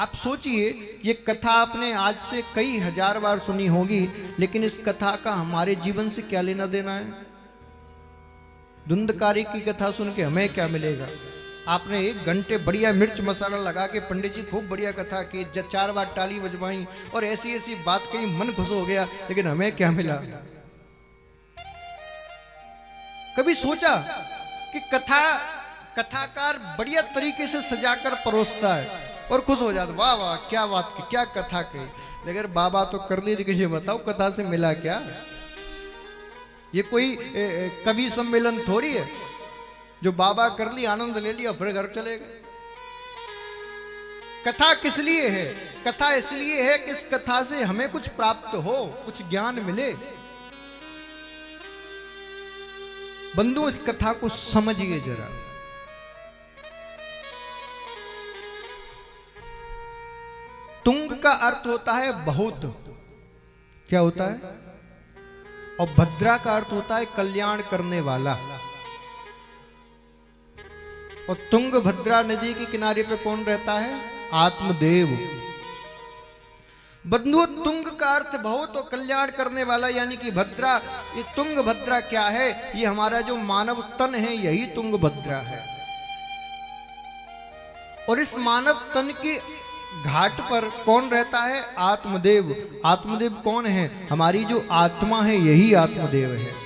आप सोचिए, ये कथा आपने आज से कई हजार बार सुनी होगी, लेकिन इस कथा का हमारे जीवन से क्या लेना देना है? धुंधकारी की कथा सुन के हमें क्या मिलेगा? आपने 1 घंटे बढ़िया मिर्च मसाला लगा के पंडित जी खूब बढ़िया कथा की, 4 बार ताली बजवाई और ऐसी ऐसी बात कही, मन खुश हो गया, लेकिन हमें क्या मिला? कभी सोचा कि कथाकार बढ़िया तरीके से सजाकर परोसता है और खुश हो जाता, वाह वाह क्या बात की, क्या कथा कही, लेकिन बाबा तो कर ली, लेकिन ये बताओ कथा से मिला क्या? ये कोई कवि सम्मेलन थोड़ी है जो बाबा कर ली, आनंद ले लिया, फिर घर चले गए। कथा किस लिए है? कथा इसलिए है कि इस कथा से हमें कुछ प्राप्त हो, कुछ ज्ञान मिले। बंधु, इस कथा को समझिए जरा। तुंग का अर्थ होता है बहुत, क्या होता है? और भद्रा का अर्थ होता है कल्याण करने वाला। और तुंग भद्रा नदी के किनारे पे कौन रहता है? आत्मदेव। बंधु, तुंग का अर्थ बहुत और कल्याण करने वाला, यानी कि भद्रा। ये तुंग भद्रा क्या है? ये हमारा जो मानव तन है, यही तुंग भद्रा है। और इस मानव तन के घाट पर कौन रहता है? आत्मदेव। आत्मदेव कौन है? हमारी जो आत्मा है, यही आत्मदेव है।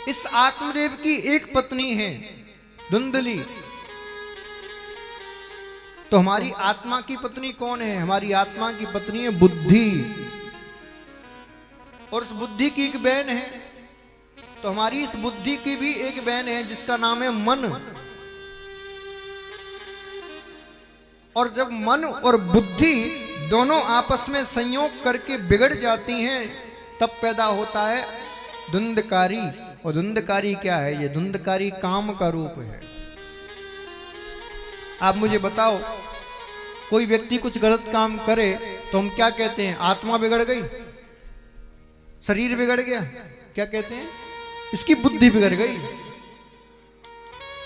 इस आत्मदेव की एक पत्नी है, धुंधली। तो हमारी आत्मा की पत्नी कौन है? हमारी आत्मा की पत्नी है बुद्धि। और उस बुद्धि की एक बहन है। तो हमारी इस बुद्धि की भी एक बहन है जिसका नाम है मन। और जब मन और बुद्धि दोनों आपस में संयोग करके बिगड़ जाती हैं, तब पैदा होता है धुंधकारी। और धुंधकारी क्या है? ये धुंधकारी काम का रूप है। आप मुझे बताओ, कोई व्यक्ति कुछ गलत काम करे तो हम क्या कहते हैं? आत्मा बिगड़ गई, शरीर बिगड़ गया। क्या कहते हैं? इसकी बुद्धि बिगड़ गई,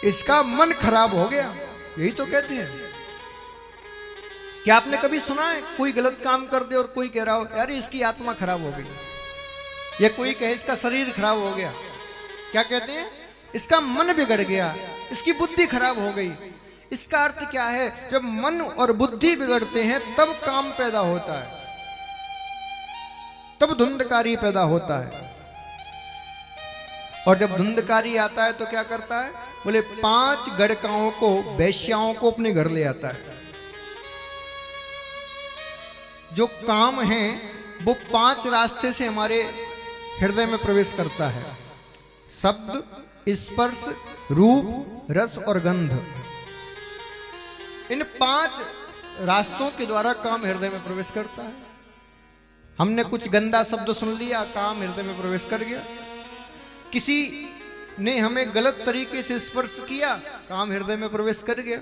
इसका मन खराब हो गया, यही तो कहते हैं। क्या आपने कभी सुना है कोई गलत काम कर दे और कोई कह रहा हो यार इसकी आत्मा खराब हो गई, या कोई कहे इसका शरीर खराब हो गया? क्या कहते हैं? इसका मन बिगड़ गया, इसकी बुद्धि खराब हो गई। इसका अर्थ क्या है? जब मन और बुद्धि बिगड़ते हैं तब काम पैदा होता है, तब धुंधकारी पैदा होता है। और जब धुंधकारी आता है तो क्या करता है? बोले 5 गड़काओं को, वैश्याओं को अपने घर ले आता है। जो काम है वो 5 रास्ते से हमारे हृदय में प्रवेश करता है। शब्द, स्पर्श, रूप, रस और गंध। इन 5 रास्तों के द्वारा काम हृदय में प्रवेश करता है। हमने कुछ गंदा शब्द सुन लिया, काम हृदय में प्रवेश कर गया। किसी ने हमें गलत तरीके से स्पर्श किया, काम हृदय में प्रवेश कर गया।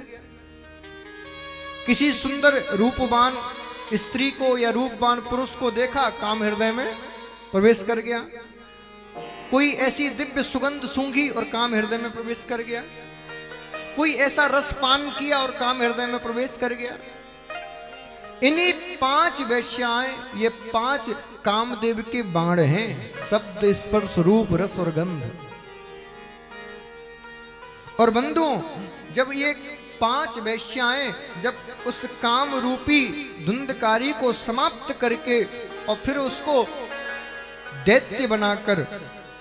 किसी सुंदर रूपवान स्त्री को या रूपवान पुरुष को देखा, काम हृदय में प्रवेश कर गया। कोई ऐसी दिव्य सुगंध सूंघी और काम हृदय में प्रवेश कर गया। कोई ऐसा रस पान किया और काम हृदय में प्रवेश कर गया। इन्हीं 5 वैश्याएं, ये 5 कामदेव के बाण हैं। शब्द, स्पर्श, रूप, रस और गंध। और बंधुओं, जब ये 5 वैश्याएं जब उस काम रूपी धुंधकारी को समाप्त करके और फिर उसको दैत्य बनाकर,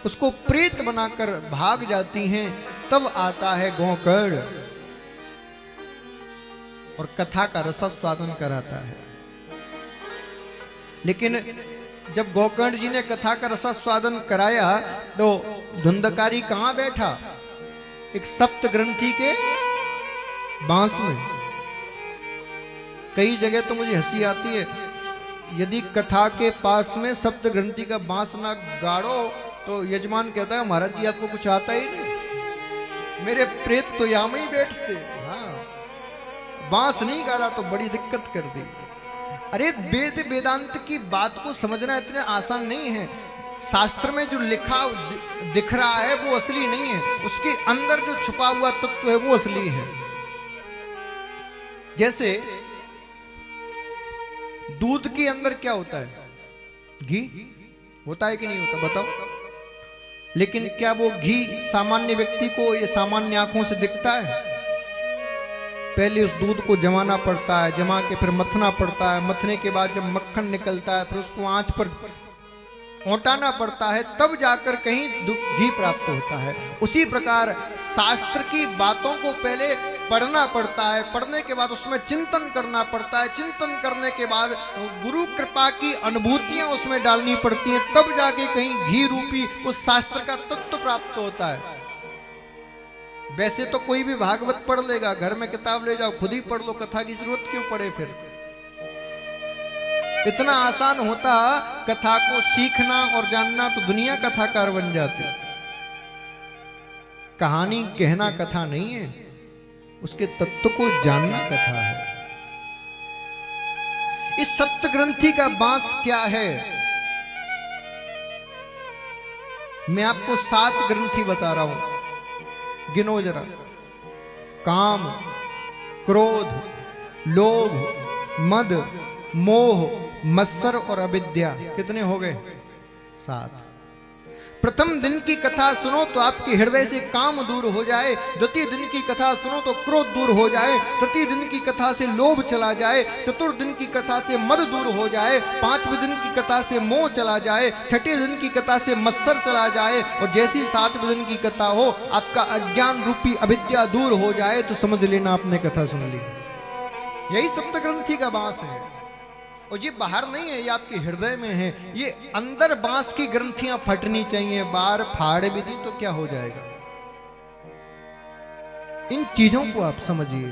उसको प्रेत बनाकर भाग जाती हैं, तब आता है गोकर्ण और कथा का रसास्वादन कराता है। लेकिन जब गोकर्ण जी ने कथा का रसास्वादन कराया तो धुंधकारी कहां बैठा? एक सप्त ग्रंथि के बांस में। कई जगह तो मुझे हंसी आती है, यदि कथा के पास में सप्त ग्रंथि का बांस ना गाड़ो तो यजमान कहता है महाराज जी आपको कुछ आता ही नहीं, मेरे प्रेत तो यहां में ही बैठते। हाँ, बांस नहीं गाड़ा तो बड़ी दिक्कत कर दी। अरे वेद वेदांत की बात को समझना इतना आसान नहीं है। शास्त्र में जो लिखा दिख रहा है वो असली नहीं है, उसके अंदर जो छुपा हुआ तत्व है वो असली है। जैसे दूध के अंदर क्या होता है? घी होता है कि नहीं होता? बताओ। लेकिन क्या वो घी सामान्य व्यक्ति को ये सामान्य आंखों से दिखता है? पहले उस दूध को जमाना पड़ता है, जमा के फिर मथना पड़ता है, मथने के बाद जब मक्खन निकलता है फिर उसको आंच पर औटाना पड़ता है, तब जाकर कहीं घी प्राप्त होता है। उसी प्रकार शास्त्र की बातों को पहले पढ़ना पड़ता है, पढ़ने के बाद उसमें चिंतन करना पड़ता है, चिंतन करने के बाद गुरु कृपा की अनुभूतियां उसमें डालनी पड़ती हैं, तब जाके कहीं घी रूपी उस शास्त्र का तत्व प्राप्त होता है। वैसे तो कोई भी भागवत पढ़ लेगा, घर में किताब ले जाओ खुद ही पढ़ लो, कथा की जरूरत क्यों पड़े? फिर इतना आसान होता कथा को सीखना और जानना तो दुनिया कथाकार बन जाती। कहानी कहना कथा नहीं है, उसके तत्व को जानना कथा है। इस सप्त ग्रंथि का बांस क्या है? मैं आपको 7 ग्रंथि बता रहा हूं, गिनो जरा। काम, क्रोध, लोभ, मद, मोह, मत्सर और अविद्या। कितने हो गए? 7। प्रथम दिन की कथा सुनो तो आपके हृदय से काम दूर हो जाए, द्वितीय दिन की कथा सुनो तो क्रोध दूर हो जाए, तृतीय दिन की कथा से लोभ चला जाए, चतुर्थ दिन की कथा से मद दूर हो जाए, पांचवें दिन की कथा से मोह चला जाए, छठे दिन की कथा से मत्सर चला जाए, और जैसी 7वें दिन की कथा हो आपका अज्ञान रूपी अविद्या दूर हो जाए तो समझ लेना आपने कथा सुन ली। यही सप्तग्रंथि का बांस है। और ये बाहर नहीं है, ये आपके हृदय में है। ये अंदर बांस की ग्रंथियां फटनी चाहिए, बाहर फाड़ भी दी तो क्या हो जाएगा? इन चीजों को आप समझिए।